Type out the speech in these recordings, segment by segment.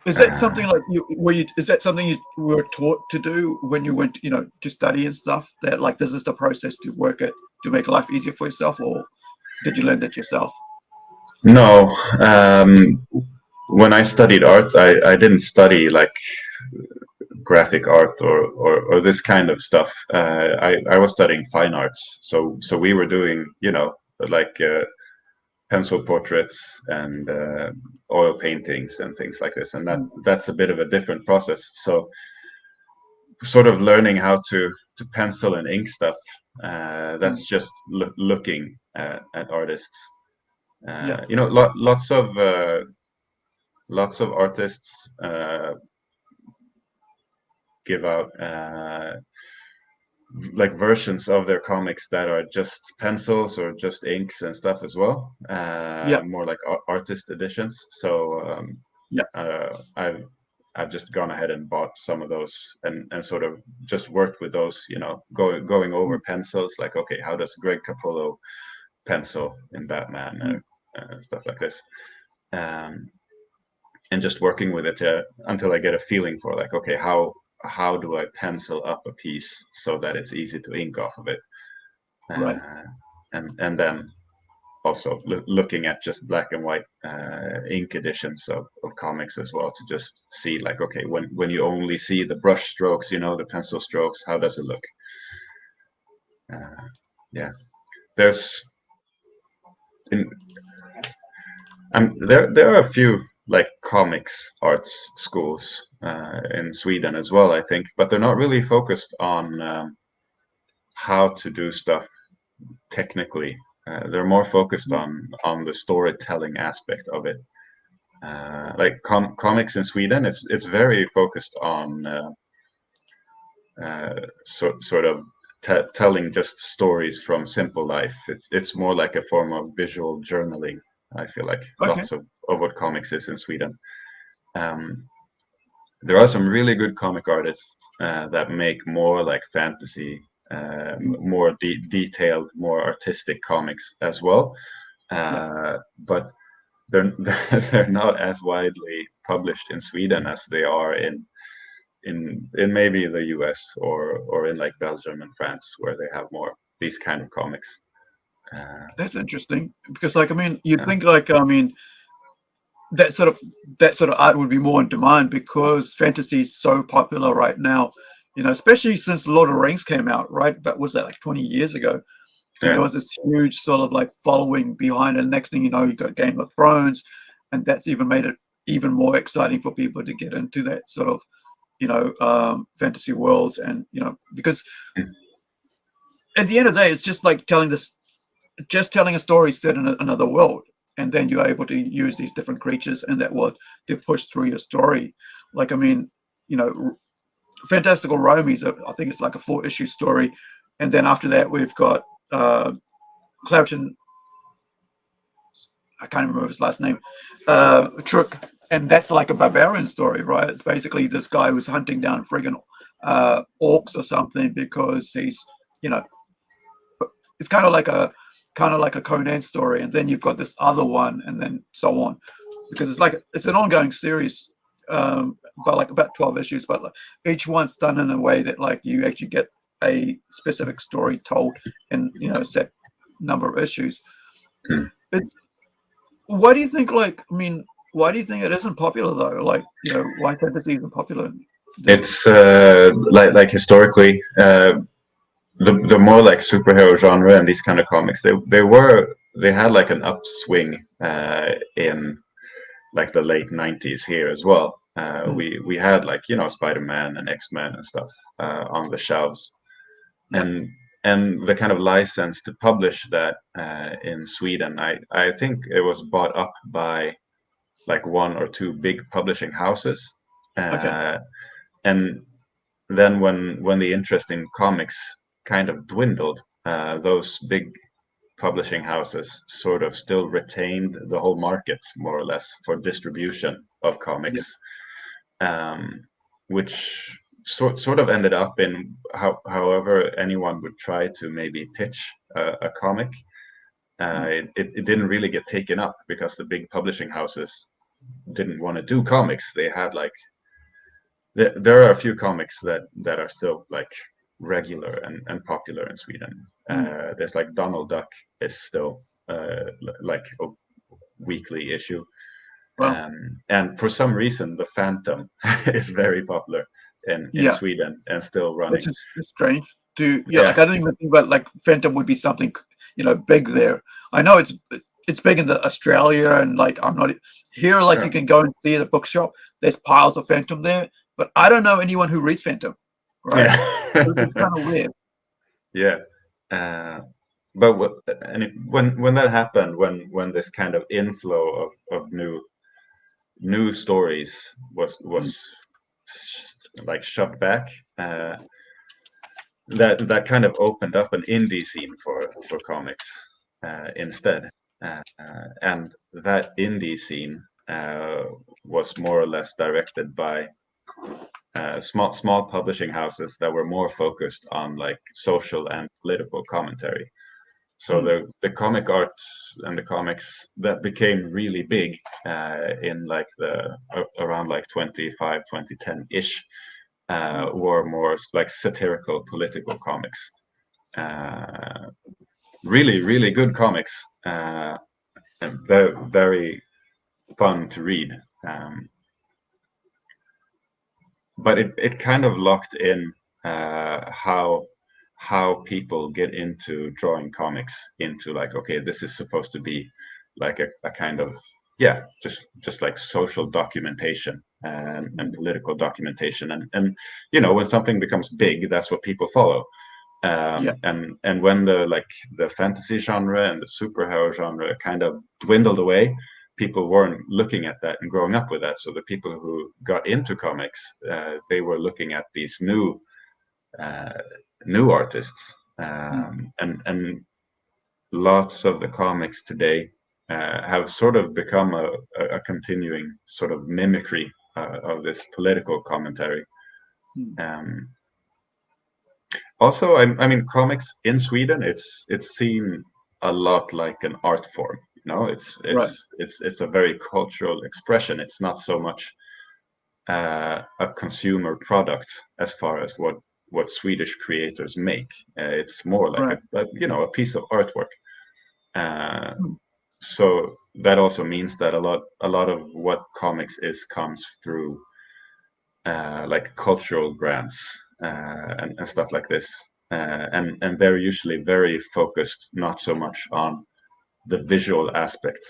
Is that something like you were you? Is that something you were taught to do when you went, to study and stuff? That like this is the process to work it to make life easier for yourself, or did you learn that yourself? No, when I studied art, I didn't study like graphic art or this kind of stuff. I was studying fine arts, so we were doing, like pencil portraits and oil paintings and things like this, and that's a bit of a different process. So sort of learning how to pencil and ink stuff. That's just looking at artists. Yeah, Lots of artists give out like versions of their comics that are just pencils or just inks and stuff as well. yeah, More like artist editions. So yeah. I've just gone ahead and bought some of those and sort of just worked with those, going over Mm, pencils, like, okay, how does Greg Capullo pencil in Batman, mm, stuff like this. Um, and just working with it until I get a feeling for, like, okay, how do I pencil up a piece so that it's easy to ink off of it, right. uh, and then also looking at just black and white ink editions of comics as well, to just see, like, okay, when you only see the brush strokes, the pencil strokes, how does it look? uh, yeah, there's in there are a few like comics arts schools in Sweden as well, I think, but they're not really focused on how to do stuff technically. They're more focused Mm, on the storytelling aspect of it. Like comics in Sweden, it's very focused on sort of telling just stories from simple life. It's more like a form of visual journaling. I feel like okay. lots of what comics is in Sweden. Um, there are some really good comic artists that make more like fantasy, Mm, more detailed, more artistic comics as well. yeah. But they're they're not as widely published in Sweden as they are in maybe the US or in like Belgium and France, where they have more these kind of comics. Uh, That's interesting because, like, I mean, you'd yeah, think, like, I mean, that sort of that sort of art would be more in demand because fantasy is so popular right now. Especially since Lord of the Rings came out, right? But was that like 20 years ago? And there yeah. was this huge sort of like following behind it. And next thing you know, you got Game of Thrones, and that's even made it even more exciting for people to get into that sort of fantasy worlds. And because Mm. at the end of the day, it's just like just telling a story set in another world, and then you're able to use these different creatures and that world to push through your story. Like, I mean, you know, Fantastical Romi, I think it's like a 4-issue story, and then after that we've got Clapton. I can't remember his last name. Trook, and that's like a barbarian story, right? It's basically this guy who's hunting down friggin' orcs or something because he's, you know, it's kind of like a Conan story, and then you've got this other one, and then so on, because it's an ongoing series, but like about 12 issues, but like, each one's done in a way that like you actually get a specific story told in a set number of issues. Mm. It's Why do you think, like, I mean, why do you think it isn't popular though? Like, why fantasy isn't popular? It's like historically, the more like superhero genre and these kind of comics, they had like an upswing in like the late 90s here as well. Mm, We had, like, Spider-Man and X-Men and stuff on the shelves, yeah. and the kind of license to publish that in Sweden, I think it was bought up by like one or two big publishing houses, Okay. uh, and then when the interest in comics kind of dwindled, those big publishing houses sort of still retained the whole market more or less for distribution of Yeah. comics, um, which sort of ended up in however anyone would try to maybe pitch a comic, Mm, it didn't really get taken up because the big publishing houses didn't want to do comics. They had like there are a few comics that are still like regular and popular in Sweden. There's like Donald Duck is still like a weekly issue. Well, And for some reason, the Phantom is very popular in yeah, Sweden and still it's running. just it's strange to yeah. Like Yeah, I didn't even think about like Phantom would be something big there. I know it's big in the Australia and like I'm not here. Like yeah, you can go and see at a bookshop. There's piles of Phantom there, but I don't know anyone who reads Phantom, right? Which is yeah, kind of weird. yeah. Uh, but when that happened, when this kind of inflow of new stories Mm. was like shoved back, that kind of opened up an indie scene for comics instead, and that indie scene was more or less directed by small publishing houses that were more focused on like social and political commentary. So Mm. the comic art and the comics that became really big in like the around like 25 2010 ish were more like satirical political comics. Uh, really good comics, and very fun to read. Um, but it kind of locked in how people get into drawing comics into like, okay, this is supposed to be like a kind of, yeah, just like social documentation and political documentation, and when something becomes big, that's what people follow. Yeah, And when the fantasy genre and the superhero genre kind of dwindled away, people weren't looking at that and growing up with that. So the people who got into comics, they were looking at these uh, new artists, mm. and lots of the comics today have sort of become a continuing sort of mimicry of this political commentary. Mm. Um, Also, I mean, comics in Sweden, it's seen a lot like an art form. It's Right, it's a very cultural expression. It's not so much a consumer product as far as what Swedish creators make. It's more like right. a piece of artwork. Uh, Mm. so that also means that a lot of what comics is comes through like cultural grants and stuff like this. And they're usually very focused, not so much on the visual aspect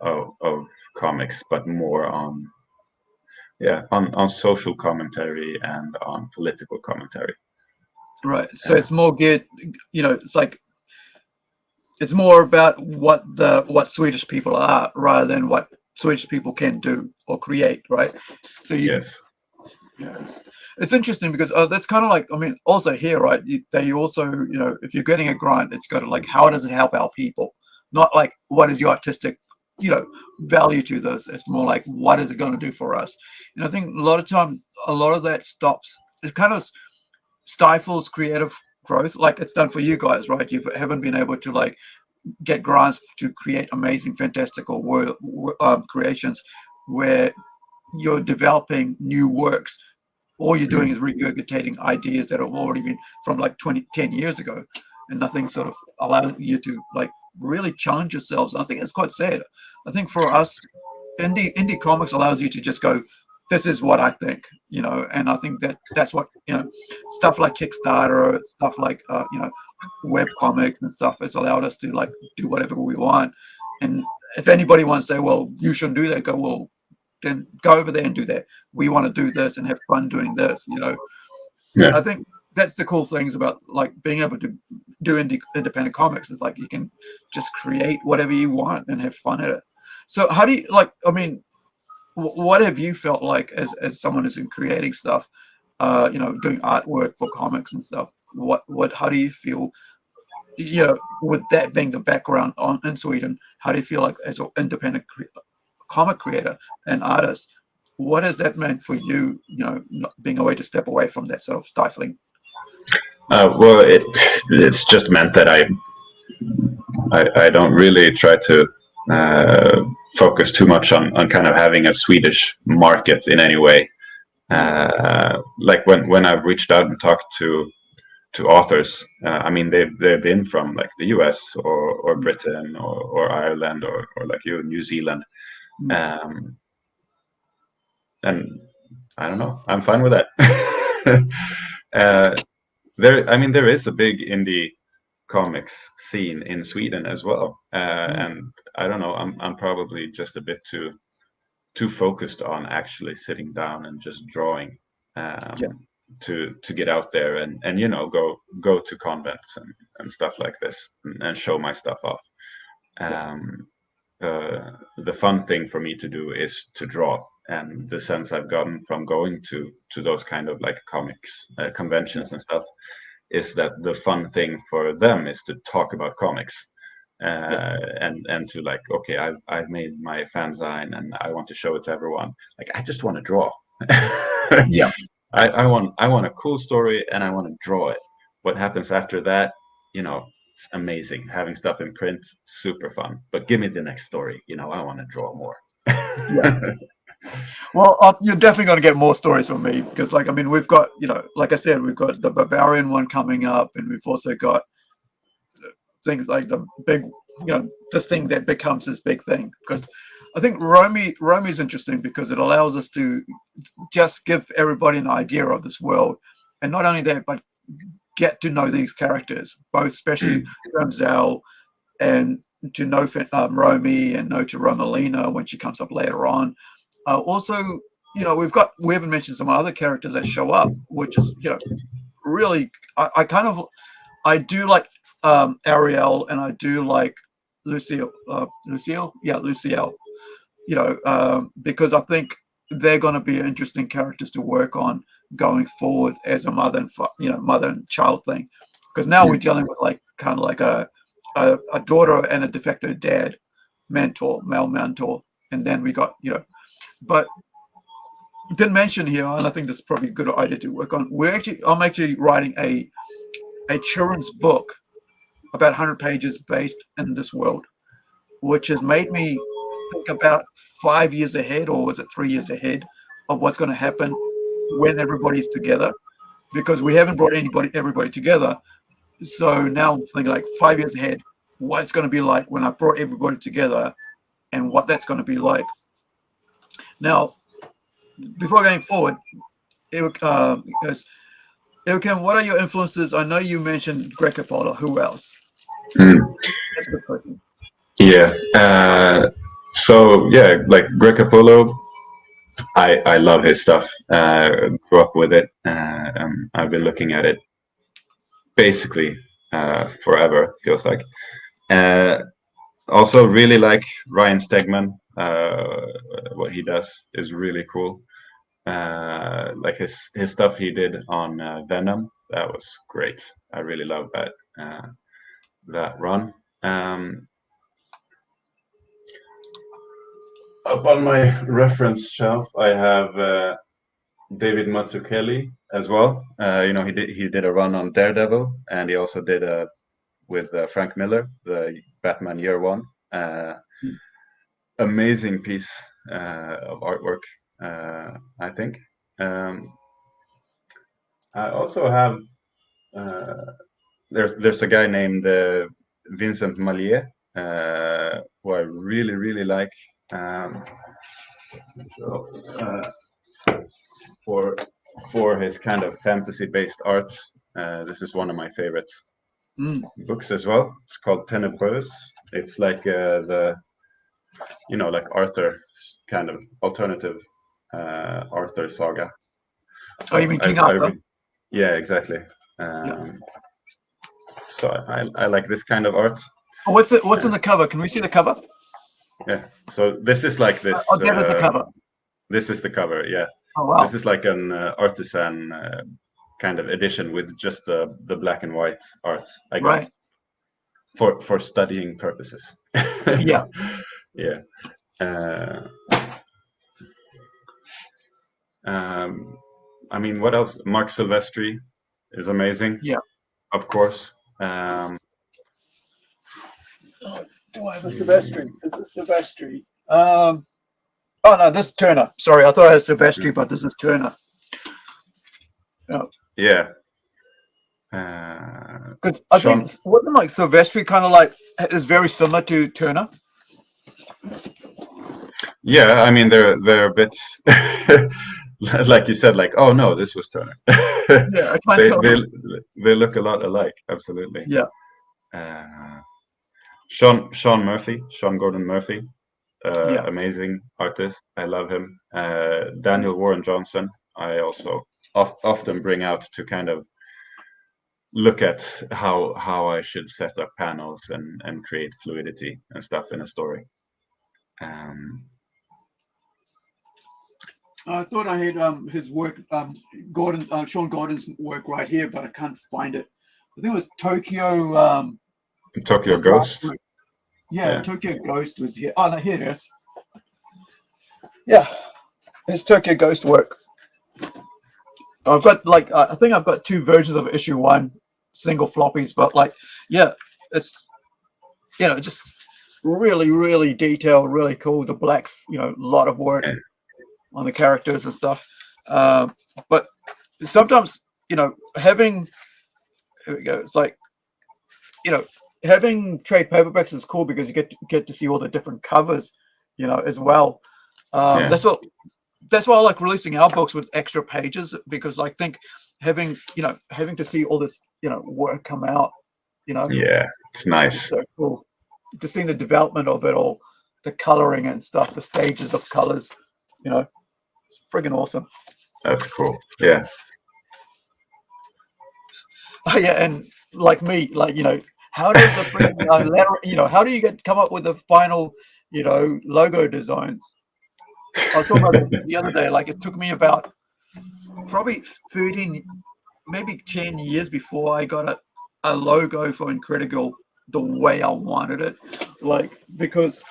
of comics, but more on, yeah, on social commentary and on political commentary. Right. So Uh, it's more geared. It's like it's more about what Swedish people are rather than what Swedish people can do or create, right? So yes. yeah, it's interesting because that's kind of like I mean, also here, right? They also if you're getting a grant, it's got to like how does it help our people, not like what is your artistic value to this. It's more like what is it going to do for us. And I think a lot of time, a lot of that stops. It kind of stifles creative growth, like it's done for you guys, right? You haven't been able to like get grants to create amazing, fantastical world creations where you're developing new works. All you're doing Mm. is regurgitating ideas that have already been from like 10 years ago, and nothing sort of allowing you to like really challenge yourselves. And I think it's quite sad. I think for us, indie comics allows you to just go, this is what I think, and I think that's what stuff like Kickstarter, stuff like web comics and stuff has allowed us to like do whatever we want. And if anybody wants to say, well, you shouldn't do that, go, well, then go over there and do that. We want to do this and have fun doing this. Yeah. I think that's the cool things about like being able to do independent comics is like you can just create whatever you want and have fun at it. So how do you like? I mean, what have you felt like as someone who's been creating stuff, doing artwork for comics and stuff? How do you feel? With that being the background in Sweden, how do you feel like as an independent comic creator and artist? What has that meant for you? Not being a way to step away from that sort of stifling. Well, it's just meant that I don't really try to focus too much on kind of having a Swedish market in any way. Like when I've reached out and talked to authors, I mean they've been from like the US or Britain or Ireland or like New Zealand, and I don't know, I'm fine with that. There is a big indie comics scene in Sweden as well, and I don't know, I'm probably just a bit too focused on actually sitting down and just drawing, to get out there and you know go to convents and stuff like this and show my stuff off. The fun thing for me to do is to draw, and the sense I've gotten from going to those kind of like comics conventions and stuff is that the fun thing for them is to talk about comics, and to like, okay, I've made my fanzine and I want to show it to everyone. Like, I just want to draw. I want a cool story and I want to draw it. What happens after that, you know, it's amazing. Having stuff in print, super fun. But give me the next story. You know, I want to draw more. Well, you're definitely going to get more stories from me because, like, I mean, we've got, you know, like I said, we've got the Barbarian one coming up, and we've also got things like the big, you know, this thing that becomes this big thing. Because I think Romi is interesting because it allows us to just give everybody an idea of this world, and not only that, but get to know these characters, both especially Ramzel, and to know Romi and know to Romalina when she comes up later on. Also, you know, we haven't mentioned some other characters that show up, which is, you know, really, I do like Ariel, and I do like Lucille, Lucille, you know, because I think they're going to be interesting characters to work on going forward as a mother and child thing, because now we're dealing with like kind of like a daughter and a de facto dad male mentor, and then we got, you know, but didn't mention here, and I think this is probably a good idea to work on. I'm actually writing a children's book about 100 pages based in this world, which has made me think about 5 years ahead, or was it 3 years ahead, of what's going to happen when everybody's together, because we haven't brought everybody together. So now I'm thinking like 5 years ahead, what it's going to be like when I brought everybody together, and what that's going to be like. Now, before going forward, Joakim, what are your influences? I know you mentioned Greg Capullo. Who else? That's a good question. Yeah. So yeah, like Greg Capullo, I love his stuff. Grew up with it. I've been looking at it basically forever, feels like. Also really like Ryan Stegman. What he does is really cool. Like his stuff he did on Venom, that was great. I really love that run. Up on my reference shelf, I have David Mazzucchelli as well. You know, he did a run on Daredevil, and he also did with Frank Miller, the Batman Year One. Amazing piece of artwork, I think. I also have there's a guy named Vincent Mallier, who I really like. For his kind of fantasy-based art, this is one of my favorite books as well. It's called Ténébreuse. It's like like Arthur kind of alternative Arthur saga. Oh, you mean King Arthur? Yeah, exactly. So I like this kind of art. Oh, what's on the cover? Can we see the cover? Yeah. So this is like this. Oh, that is the cover. This is the cover. Yeah. Oh, wow. This is like an artisan kind of edition with just the black and white art I got for studying purposes. Yeah. Yeah. I mean, what else? Mark Silvestri is amazing. Yeah. Of course. Do I have a Silvestri? Is it Silvestri? Oh no, this is Turner. Sorry, I thought I had Silvestri, but this is Turner. Yeah. Because I Sean, think wasn't like Silvestri kind of like is very similar to Turner. yeah, I mean they're a bit like you said, like, oh no, this was Turner. Yeah, I can't they tell. they they look a lot alike, absolutely. Yeah, Uh, Sean Murphy, Sean Gordon Murphy, yeah. amazing artist. I love him. Daniel Warren Johnson, I also often bring out to kind of look at how I should set up panels and create fluidity and stuff in a story. I thought I had his work, Sean Gordon's work right here, but I can't find it. I think it was Tokyo. Tokyo His last Ghost. work. Yeah, Yeah. Tokyo Ghost was here. Oh no, here it is. Yeah, his Tokyo Ghost work. I've got like I think I've got 2 versions of issue 1, single floppies, but like yeah, it's just really detailed, really cool. The blacks, a lot of work Yeah. on the characters and stuff. But sometimes having here we go. It's like having trade paperbacks is cool because you get to see all the different covers, as well. Yeah. That's why I like releasing our books with extra pages, because I think having to see all this work come out, Yeah, it's it's nice. so cool. Just seeing the development of it all, the coloring and stuff, the stages of colors, it's friggin' awesome. That's cool. Yeah. Oh yeah, and like me, like how does the friggin' letter, how do you come up with the final, logo designs? I was talking about that the other day. Like it took me about probably 13, maybe 10 years before I got a logo for Incredi-Girl the way I wanted it. Like because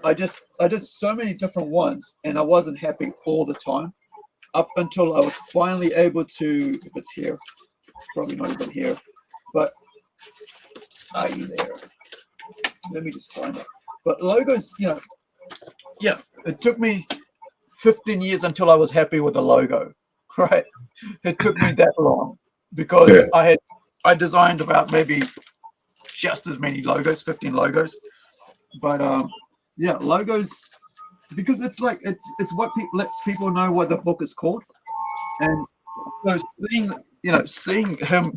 I did so many different ones and I wasn't happy all the time. Up until I was finally able to, if it's here, it's probably not even here, but are you there? Let me just find it. But logos, yeah, it took me 15 years until I was happy with the logo, right? It took me that long because Yeah. I designed about maybe just as many logos, 15 logos. But yeah, logos, because it's like it's what lets people know what the book is called. And so seeing him,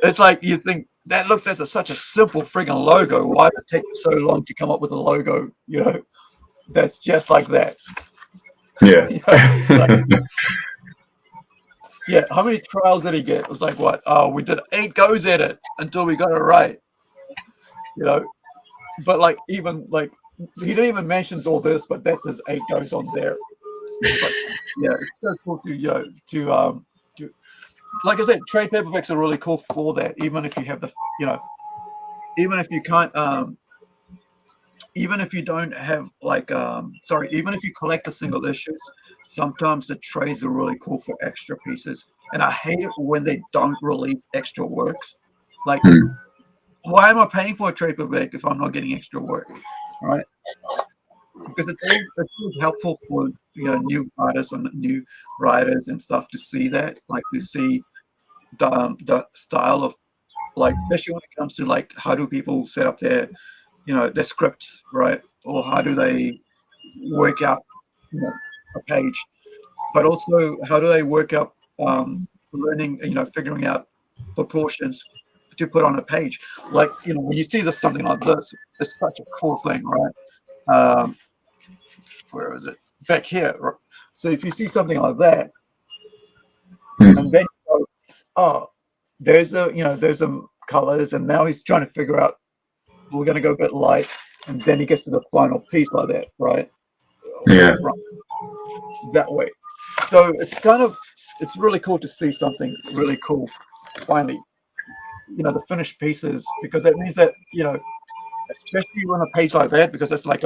it's like you think that looks as such a simple friggin' logo. Why did it take so long to come up with a logo? That's just like that. Yeah. Like, yeah. How many trials did he get? It was like what? Oh, we did 8 goes at it until we got it right. But like even like he didn't even mention all this, but that says 8 goes on there. But yeah, it's so cool to like I said, trade paperbacks are really cool for that. Even if you have the even if you can't even if you don't have like sorry, even if you collect the single issues, sometimes the trades are really cool for extra pieces. And I hate it when they don't release extra works. Like, why am I paying for a trade paperback if I'm not getting extra work? Right? Because it's always helpful for new artists and new writers and stuff to see that, like to see the style of, like, especially when it comes to like how do people set up their scripts, right? Or how do they work out a page, but also how do they work out learning, figuring out proportions to put on a page. Like, when you see something like this, it's such a cool thing, right? Where is it? Back here. Right? So if you see something like that, and then you go, oh, there's some colors, and now he's trying to figure out, we're going to go a bit light, and then he gets to the final piece like that, right? Yeah. Right. That way. So it's really cool to see something really cool finally, the finished pieces, because that means that, especially on a page like that, because it's like